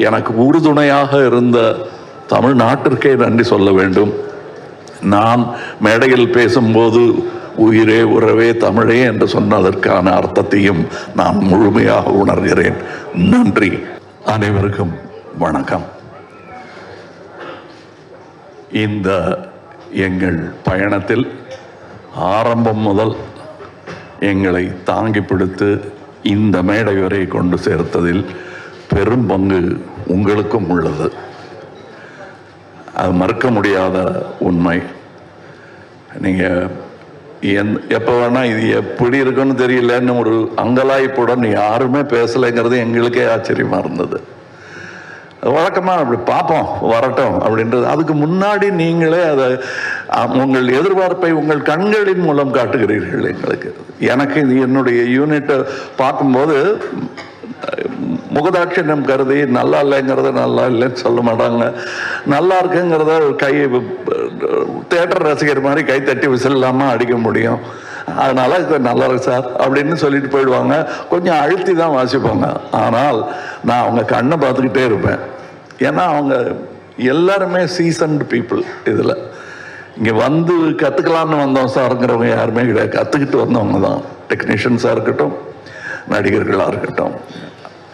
எனக்கு உறுதுணையாக இருந்த தமிழ்நாட்டிற்கே நன்றி சொல்ல வேண்டும். நான் மேடையில் பேசும்போது உயிரே உறவே தமிழே என்று சொன்னதற்கான அர்த்தத்தையும் நான் முழுமையாக உணர்கிறேன். நன்றி. அனைவருக்கும் வணக்கம். இந்த எங்கள் பயணத்தில் ஆரம்பம் முதல் எங்களை தாங்கி பிடித்து இந்த மேடை வரை கொண்டு சேர்த்ததில் பெரும் பங்கு உங்களுக்கும் உள்ளது. அது மறுக்க முடியாத உண்மை. நீங்கள் எப்போ வேணால் இது எப்படி இருக்குன்னு தெரியலன்னு ஒரு அங்கலாய்ப்புடன் யாருமே பேசலைங்கிறது எங்களுக்கே ஆச்சரியமாக இருந்தது. வழக்கமாக அப்படி பார்ப்போம் வரட்டும் அப்படின்றது. அதுக்கு முன்னாடி நீங்களே அதை உங்கள் எதிர்பார்ப்பை உங்கள் கண்களின் மூலம் காட்டுகிறீர்கள் எங்களுக்கு. எனக்கு இது என்னுடைய யூனிட்டை பார்க்கும்போது முகதாட்சியம் கருதி நல்லா இல்லைங்கிறத நல்லா இல்லைன்னு சொல்ல மாட்டாங்க, நல்லா இருக்குங்கிறத கை தியேட்டர் ரசிகர் மாதிரி கை தட்டி விசில் இல்லாமல் அடிக்க முடியும். அதனால நல்லா இருக்கு சார் அப்படின்னு சொல்லிட்டு போயிடுவாங்க. கொஞ்சம் அழுத்தி தான் வாசிப்பாங்க. ஆனால் நான் அவங்க கண்ணை பார்த்துக்கிட்டே இருப்பேன். ஏன்னா அவங்க எல்லாருமே சீசன்டு பீப்புள். இதில் இங்கே வந்து கற்றுக்கலான்னு வந்தோம் சாருங்கிறவங்க யாருமே கிடையாது. கற்றுக்கிட்டு வந்தவங்க தான். டெக்னீஷியன்ஸாக இருக்கட்டும், நடிகர்களாக இருக்கட்டும்,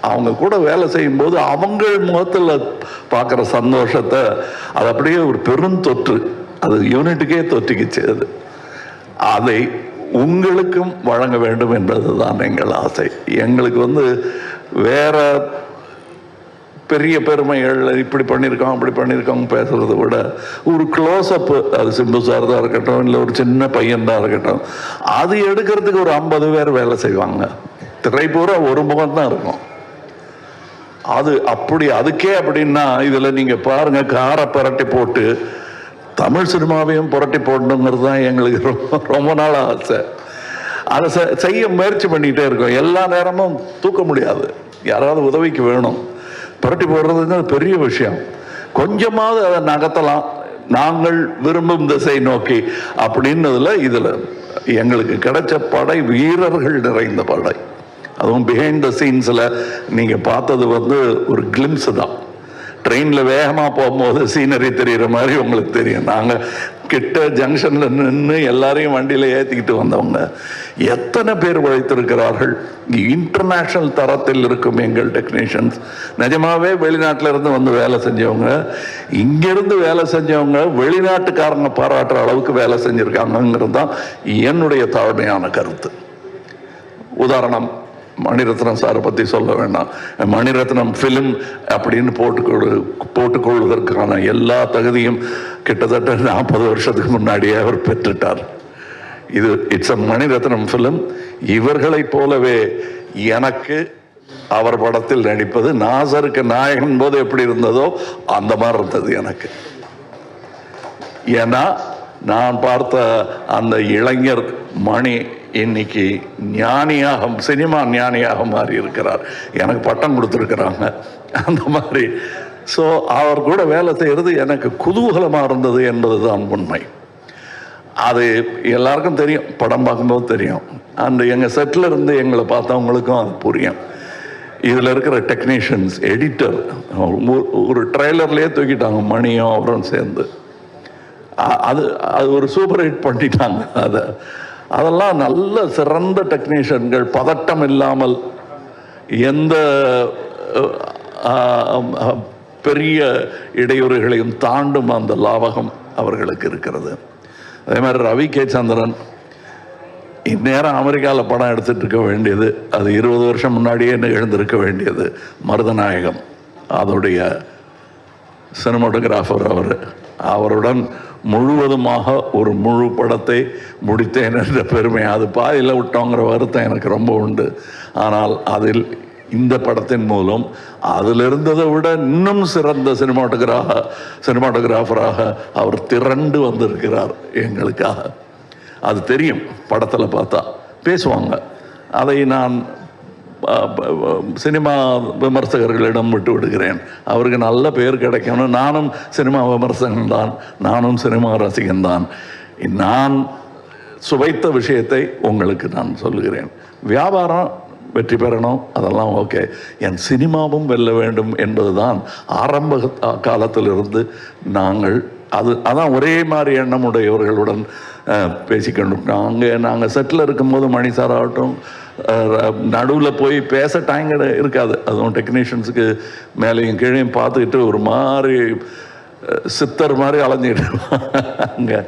அவங்க கூட வேலை செய்யும்போது அவங்க முகத்தில் பார்க்குற சந்தோஷத்தை அது அப்படியே ஒரு பெருந்தொற்று, அது யூனிட்டுக்கே தொற்றிக்குச்சு. அதை உங்களுக்கும் வழங்க வேண்டும் என்பது தான் எங்கள் ஆசை. எங்களுக்கு வேற பெரிய பெருமைகள் இப்படி பண்ணியிருக்கோம் அப்படி பண்ணியிருக்கோம் பேசுறதை விட ஒரு க்ளோஸ்அப்பு, அது சிம்பு சார் தான் இருக்கட்டும், இல்லை ஒரு சின்ன பையன் தான் இருக்கட்டும், அது எடுக்கிறதுக்கு ஒரு 50 பேர் வேலை செய்வாங்க. திரை பூரா ஒரு முகம் தான் இருக்கும். அது அப்படி அதுக்கே அப்படின்னா இதில் நீங்கள் பாருங்க, காரை புரட்டி போட்டு தமிழ் சினிமாவையும் புரட்டி போடணுங்கிறது தான் எங்களுக்கு ரொம்ப நாள் ஆசை. அதை செய்ய முயற்சி பண்ணிக்கிட்டே இருக்கோம். எல்லா நேரமும் தூக்க முடியாது, யாராவது உதவிக்கு வேணும். புரட்டி போடுறதுங்கிறது பெரிய விஷயம். கொஞ்சமாவது அதை நகர்த்தலாம் நாங்கள் விரும்பும் திசை நோக்கி அப்படின்னதுல இதில் எங்களுக்கு கிடைச்ச படை வீரர்கள் நிறைந்த படை. அதுவும் பிஹைண்ட் த சீன்ஸில் நீங்கள் பார்த்தது ஒரு கிளிம்ஸ் தான். ட்ரெயினில் வேகமாக போகும்போது சீனரி தெரிகிற மாதிரி உங்களுக்கு தெரியும். நாங்கள் கிட்ட ஜங்ஷனில் நின்று எல்லாரையும் வண்டியில் ஏற்றிக்கிட்டு வந்தவங்க எத்தனை பேர் உழைத்திருக்கிறார்கள். இன்டர்நேஷ்னல் தரத்தில் இருக்கும் எங்கள் டெக்னீஷியன்ஸ். நிஜமாகவே வெளிநாட்டில் இருந்து வந்து வேலை செஞ்சவங்க, இங்கேருந்து வேலை செஞ்சவங்க வெளிநாட்டுக்காரங்க பாராட்டுற அளவுக்கு வேலை செஞ்சுருக்காங்கங்கிறது தான் என்னுடைய தாழ்மையான கருத்து. உதாரணம், மணிரத்னம் சாரை பற்றி சொல்ல வேண்டாம். மணிரத்னம் ஃபிலிம் அப்படின்னு போட்டுக்கொள்வதற்கான எல்லா தகுதியும் கிட்டத்தட்ட 40 வருஷத்துக்கு முன்னாடியே அவர் பெற்றுட்டார். இது இட்ஸ் அ மணிரத்னம் ஃபிலிம். இவர்களைப் போலவே எனக்கு அவர் படத்தில் நடிப்பது, நாசருக்கு நாயகன் போது எப்படி இருந்ததோ அந்த மாதிரி இருந்தது எனக்கு. ஏன்னா நான் பார்த்த அந்த இளைஞர் மணி இன்னைக்கு ஞானியாக, சினிமா ஞானியாக மாறி இருக்கிறார். எனக்கு பட்டம் கொடுத்துருக்குறாங்க அந்த மாதிரி. ஸோ அவர் கூட வேலை செய்கிறது எனக்கு குதூகலமாக இருந்தது என்பது தான் உண்மை. அது எல்லாருக்கும் தெரியும், படம் பார்க்கும்போது தெரியும். அந்த எங்கள் செட்டில் இருந்து எங்களை பார்த்தவங்களுக்கும் அது புரியும். இதில் இருக்கிற டெக்னீஷியன்ஸ், எடிட்டர், ஒரு ட்ரெய்லர்லேயே தூக்கிட்டாங்க மணியும் அவரும் சேர்ந்து. அது ஒரு சூப்பர் ஹிட் பண்ணிட்டாங்க. அதெல்லாம் நல்ல சிறந்த டெக்னீஷியன்கள், பதட்டம் இல்லாமல் எந்த பெரிய இடையூறுகளையும் தாண்டும் அந்த லாவகம் அவர்களுக்கு இருக்கிறது. அதே மாதிரி ரவி கே சந்திரன் இந்நேரம் அமெரிக்காவில் படம் எடுத்துட்டு இருக்க வேண்டியது, அது 20 வருஷம் முன்னாடியே எழுந்திருக்க வேண்டியது. மருதநாயகம் அதோடைய சினிமாட்டோகிராஃபர் அவருடன் முழுவதுமாக ஒரு முழு படத்தை முடித்தேன் என்ற பெருமை. அது பாதியில் விட்டோங்கிற வருத்தம் எனக்கு ரொம்ப உண்டு. ஆனால் அதில் இந்த படத்தின் மூலம் அதில் இருந்ததை விட இன்னும் சிறந்த சினிமாட்டோகிராஃபராக அவர் திரண்டு வந்திருக்கிறார் எங்களுக்காக. அது தெரியும், படத்தில் பார்த்தா பேசுவாங்க. அதை நான் சினிமா விமர்சகர்களிடம் விட்டு விடுகிறேன். அவருக்கு நல்ல பேர் கிடைக்கணும். நானும் சினிமா விமர்சகன் தான், நானும் சினிமா ரசிகன் தான். நான் சுவைத்த விஷயத்தை உங்களுக்கு நான் சொல்லுகிறேன். வியாபாரம் வெற்றி பெறணும், அதெல்லாம் ஓகே. என் சினிமாவும் வெல்ல வேண்டும் என்பதுதான் ஆரம்ப காலத்திலிருந்து நாங்கள் அதான் ஒரே மாதிரி எண்ணமுடையவர்களுடன் பேசிக்கணும். நாங்கள் செட்டில் இருக்கும்போது மணி சார் ஆகட்டும், நடுவில் போய் பேச டைம் இருக்காது. அதுவும் டெக்னீஷியன்ஸுக்கு மேலேயும் கீழையும் பார்த்துக்கிட்டு ஒரு மாதிரி சித்தர் மாதிரி அலைஞ்சிக்கிட்டு அங்கே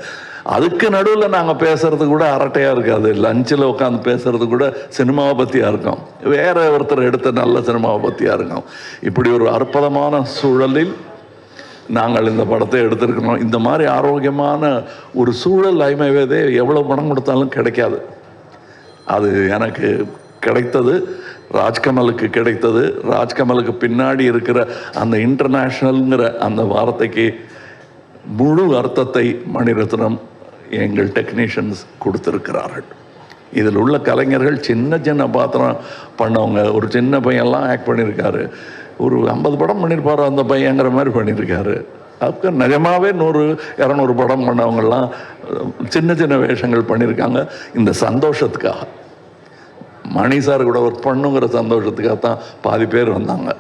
அதுக்கு நடுவில் நாங்கள் பேசுறது கூட அரட்டையாக இருக்காது. லஞ்சில் உட்காந்து பேசுறது கூட சினிமாவை பற்றியாக இருக்கும், வேற ஒருத்தர் எடுத்த நல்ல சினிமாவை பற்றியாக இருக்கும். இப்படி ஒரு அற்புதமான சூழலில் நாங்கள் இந்த படத்தை எடுத்திருக்கிறோம். இந்த மாதிரி ஆரோக்கியமான ஒரு சூழல் ஐமைவேதே எவ்வளோ பணம் கொடுத்தாலும் கிடைக்காது. அது எனக்கு கிடைத்தது, ராஜ்கமலுக்கு கிடைத்தது. ராஜ்கமலுக்கு பின்னாடி இருக்கிற அந்த இன்டர்நேஷ்னல்ங்கிற அந்த வார்த்தைக்கு முழு அர்த்தத்தை மணிரத்னம் எங்கள் டெக்னீஷியன்ஸ் கொடுத்துருக்கிறார்கள். இதில் உள்ள கலைஞர்கள் சின்ன சின்ன பாத்திரம் பண்ணவங்க. ஒரு சின்ன பையன்லாம் ஆக்ட் பண்ணியிருக்காரு, ஒரு 50 படம் பண்ணியிருப்பார் அந்த பையங்கிற மாதிரி பண்ணியிருக்காரு. அதுக்கு நிஜமாகவே 100-200 படம் பண்ணவங்கெல்லாம் சின்ன சின்ன வேஷங்கள் பண்ணியிருக்காங்க. இந்த சந்தோஷத்துக்காக, மணி சார் கூட ஒர்க் பண்ணுங்கிற சந்தோஷத்துக்காக தான் பாதி பேர் வந்தாங்க.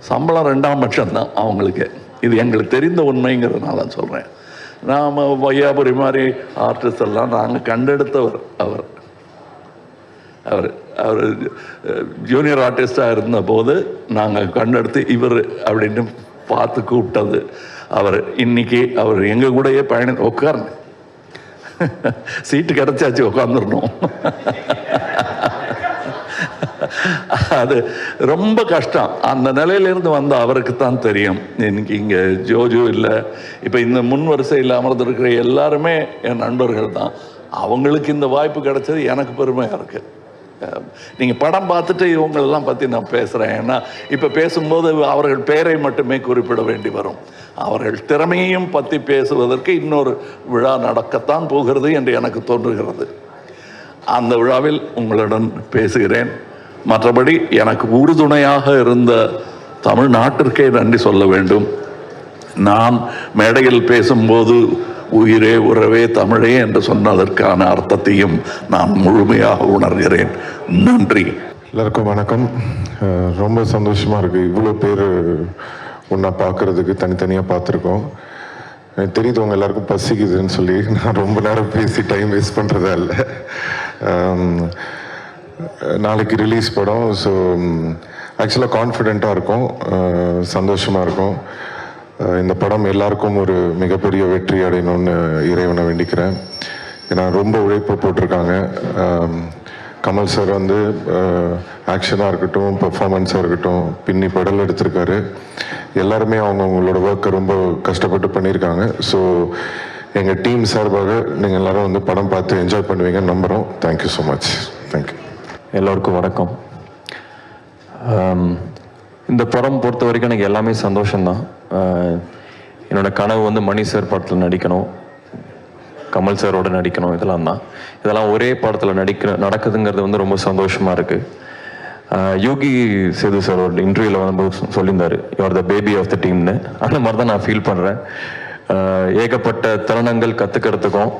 சம்பளம் 2ஆம் பட்சம் தான் அவங்களுக்கு. இது எங்களுக்கு தெரிந்த உண்மைங்கிறதுனால சொல்கிறேன். நாம் வையாபுரி மாதிரி ஆர்டிஸ்ட் எல்லாம் நாங்கள் கண்டெடுத்தவர். அவர் ஜூனியர் ஆர்டிஸ்டாக இருந்தபோது நாங்கள் கண்டெடுத்து இவர் அப்படின்னு பார்த்து கூப்பிட்டது அவர். இன்னைக்கு அவர் எங்கள் கூடயே உட்கார்ந்து சீட்டு கிடச்சாச்சு, உட்காந்துடணும். அது ரொம்ப கஷ்டம். அந்த நிலையிலிருந்து வந்த அவருக்கு தான் தெரியும். இன்னைக்கு இங்கே ஜோஜோ இல்லை, இப்போ இந்த முன் வரிசையில் அமர்ந்திருக்கிற எல்லாருமே என் நண்பர்கள் தான். அவங்களுக்கு இந்த வாய்ப்பு கிடைச்சது எனக்கு பெருமையாக இருக்குது. நீங்கள் படம் பார்த்துட்டு இவங்களெல்லாம் பற்றி நான் பேசுகிறேன். ஏன்னா இப்போ பேசும்போது அவர்கள் பெயரை மட்டுமே குறிப்பிட வேண்டி வரும். அவர்கள் திறமையையும் பற்றி பேசுவதற்கு இன்னொரு விழா நடக்கத்தான் போகிறது என்று எனக்கு தோன்றுகிறது. அந்த விழாவில் உங்களுடன் பேசுகிறேன். மற்றபடி எனக்கு உறுதுணையாக இருந்த தமிழ்நாட்டிற்கே நன்றி சொல்ல வேண்டும். நான் மேடையில் பேசும்போது உயிரே உறவே தமிழே என்று சொன்னதற்கான அர்த்தத்தையும் நான் முழுமையாக உணர்கிறேன். நன்றி. எல்லாருக்கும் வணக்கம். ரொம்ப சந்தோஷமாக இருக்குது. இவ்வளோ பேர் ஒன்றா பார்க்குறதுக்கு. தனித்தனியாக பார்த்துருக்கோம். எனக்கு தெரியுது உங்கள் எல்லாருக்கும் பசிக்குதுன்னு சொல்லி நான் ரொம்ப நேரம் பேசி டைம் வேஸ்ட் பண்ணுறதா இல்லை. நாளைக்கு ரிலீஸ் படம். ஸோ ஆக்சுவலாக கான்ஃபிடெண்ட்டாக இருக்கும், சந்தோஷமாக இருக்கும். இந்த படம் எல்லாருக்கும் ஒரு மிகப்பெரிய வெற்றி அடையணும்னு இறைவனை வேண்டிக்கிறேன். ஏன்னா ரொம்ப உழைப்பு போட்டிருக்காங்க. கமல் சார் வந்து ஆக்ஷனாக இருக்கட்டும், பெர்ஃபார்மன்ஸாக இருக்கட்டும், பின்னி படல் எடுத்திருக்காரு. எல்லாருமே அவங்களோட ஒர்க்கை ரொம்ப கஷ்டப்பட்டு பண்ணியிருக்காங்க. ஸோ எங்கள் டீம் சார்பாக நீங்கள் எல்லோரும் வந்து படம் பார்த்து என்ஜாய் பண்ணுவீங்கன்னு நம்புகிறோம். Thank you so much. தேங்க்யூ. எல்லோருக்கும் வணக்கம். இந்த படம் பொறுத்த வரைக்கும் எனக்கு எல்லாமே சந்தோஷம்தான். என்னோடய கனவு வந்து மணி சார் படத்தில் நடிக்கணும், கமல் சாரோட நடிக்கணும். இதெல்லாம் ஒரே படத்தில் நடக்குதுங்கிறது வந்து ரொம்ப சந்தோஷமாக இருக்குது. யோகி சேது சாரோட இன்டர்வியூவில் வந்து சொல்லியிருந்தார், you are the baby of the டீம்னு. அந்த மாதிரி தான் நான் ஃபீல் பண்ணுறேன். ஏகப்பட்ட தருணங்கள் கற்றுக்கிறதுக்கும்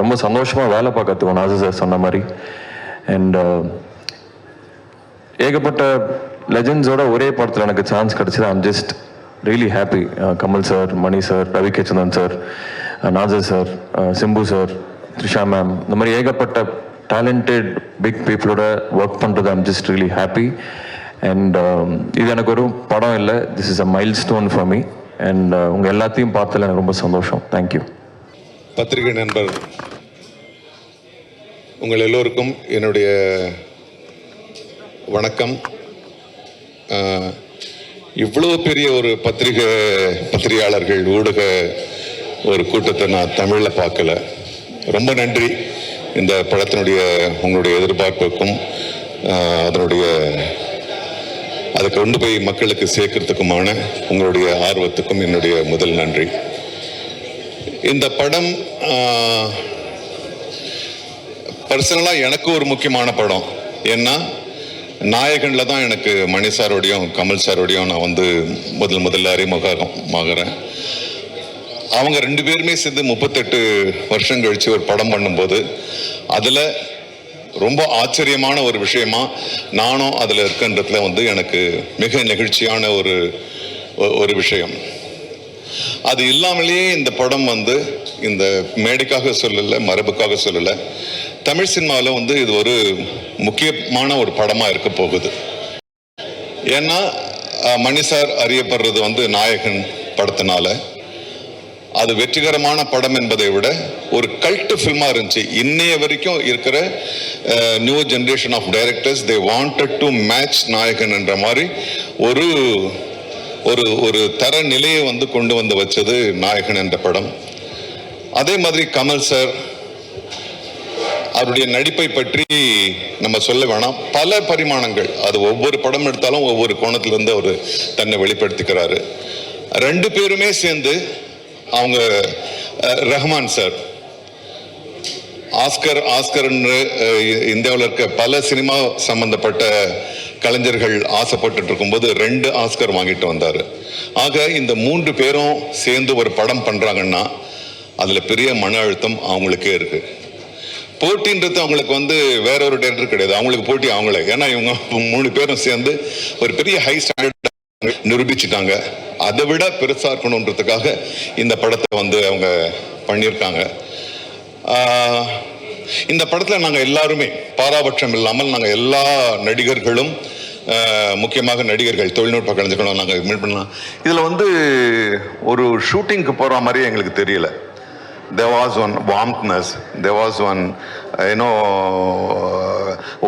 ரொம்ப சந்தோஷமாக வேலை பார்க்கறதுக்கும் நாசர் சார் சொன்ன மாதிரி. அண்ட் ஏகப்பட்ட லெஜண்ட்ஸோட ஒரே படத்தில் எனக்கு சான்ஸ் கிடச்சிது. I'm just really happy. Kamal sir, Mani sir, Ravi K Chandran sir, Nasser sir, Simbu sir, Trisha ma'am, இந்த மாதிரி ஏகப்பட்ட டேலண்டட் பிக் பீப்புளோட ஒர்க் பண்ணுறது I'm just really happy. And இது எனக்கு ஒரு படம் இல்லை, this is a milestone for me. And உங்கள் எல்லாத்தையும் பார்த்ததில் எனக்கு ரொம்ப சந்தோஷம். தேங்க்யூ. பத்திரிகை நண்பர் உங்கள் எல்லோருக்கும் என்னுடைய வணக்கம். இவ்வளோ பெரிய ஒரு பத்திரிகையாளர்கள் ஊடக ஒரு கூட்டத்தை நான் தமிழில் பார்க்கல. ரொம்ப நன்றி. இந்த படத்தினுடைய உங்களுடைய எதிர்பார்ப்புக்கும் அதை கொண்டு போய் மக்களுக்கு சேர்க்கறதுக்குமான உங்களுடைய ஆர்வத்துக்கும் என்னுடைய முதல் நன்றி. இந்த படம் பர்சனலாக எனக்கு ஒரு முக்கியமான படம். ஏன்னா நாயகனில் தான் எனக்கு மணி சாரோடையும் கமல் சாரோடையும் நான் வந்து முதல்ல அறிமுகமாகிறேன். அவங்க 2 பேருமே சேர்ந்து 38 வருஷம் கழித்து ஒரு படம் பண்ணும்போது அதில் ரொம்ப ஆச்சரியமான ஒரு விஷயமா நானும் அதில் இருக்கின்றதுல வந்து எனக்கு மிக நெகிழ்ச்சியான ஒரு விஷயம். அது இல்லாமலேயே இந்த படம் வந்து இந்த மேடைக்காக சொல்லலை, மரபுக்காக சொல்லலை, தமிழ் சினிமாவில் வந்து இது ஒரு முக்கியமான ஒரு படமாக இருக்க போகுது. ஏன்னா மணி சார் அறியப்படுறது வந்து நாயகன் படத்தினால. அது வெற்றிகரமான படம் என்பதை விட ஒரு கல்ட் ஃபில்மா இருந்துச்சு. இன்னைய வரைக்கும் இருக்கிற new generation of directors they wanted to match Nayakan என்ற மாதிரி ஒரு ஒரு ஒரு தர நிலையை வந்து கொண்டு வந்து வச்சது நாயகன் என்ற படம். அதே மாதிரி கமல் சார் அவருடைய நடிப்பை பற்றி நம்ம சொல்ல வேணாம். பல பரிமாணங்கள், அது ஒவ்வொரு படம் எடுத்தாலும் ஒவ்வொரு கோணத்திலிருந்து அவர் தன்னை வெளிப்படுத்திக்கிறாரு. ரெண்டு பேருமே சேர்ந்து அவங்க ரஹ்மான் சார் ஆஸ்கர் இந்தியாவில் இருக்க பல சினிமா சம்பந்தப்பட்ட கலைஞர்கள் ஆசைப்பட்டு இருக்கும்போது 2 ஆஸ்கர் வாங்கிட்டு வந்தார். ஆக இந்த 3 பேரும் சேர்ந்து ஒரு படம் பண்றாங்கன்னா அதுல பெரிய மன அழுத்தம் அவங்களுக்கே இருக்கு. போட்டின்றது அவங்களுக்கு வந்து வேற ஒரு டைரக்டர் கிடையாது, அவங்களுக்கு போட்டி அவங்களே. ஏன்னா இவங்க 3 பேரும் சேர்ந்து ஒரு பெரிய ஹை ஸ்டாண்டர்ட் நிரூபிச்சுட்டாங்க. அதை விட பெருசா இருக்கணுன்றதுக்காக இந்த படத்தை வந்து அவங்க பண்ணியிருக்காங்க. இந்த படத்தில் நாங்கள் எல்லாருமே பாராபட்சம் இல்லாமல் நாங்கள் எல்லா நடிகர்களும், முக்கியமாக நடிகர்கள், தொழில்நுட்ப கலைஞர்களும் நாங்கள் மீட் பண்ணலாம். இதில் வந்து ஒரு ஷூட்டிங்க்கு போகிற மாதிரி எங்களுக்கு தெரியல. There was one warmthness, there was one,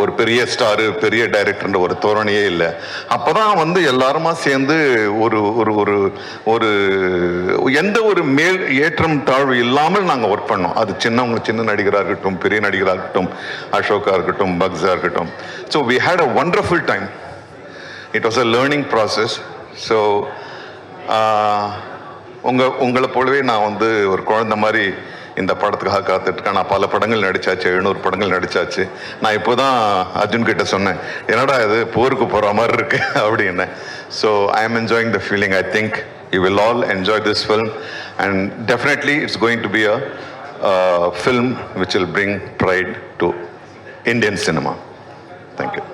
ஒரு பெரிய ஸ்டாரு, பெரிய டைரக்டர்ன்ற ஒரு தோரணையே இல்லை. அப்போதான் வந்து எல்லாருமா சேர்ந்து ஒரு ஒரு ஒரு ஒரு எந்த ஒரு மேல் ஏற்றம் தாழ்வு இல்லாமல் நாங்கள் ஒர்க் பண்ணோம். அது சின்ன நடிகராக இருக்கட்டும், பெரிய நடிகராக இருக்கட்டும், அசோகா இருக்கட்டும், பக்ஸா இருக்கட்டும். So we had a wonderful time. It was a learning process. So உங்களை போலவே நான் வந்து ஒரு குழந்தை மாதிரி இந்த படத்துக்காக காத்துட்ருக்கேன். நான் பல படங்கள் நடிச்சாச்சு, 700 படங்கள் நடிச்சாச்சு. நான் இப்போ தான் அர்ஜுன் கிட்ட சொன்னேன், என்னடா இது போருக்கு போகிற மாதிரி இருக்கு அப்படின்னு. So I am enjoying the feeling. I think you will all enjoy this film and definitely it's going to be a film which will bring fried to Indian cinema. Thank you.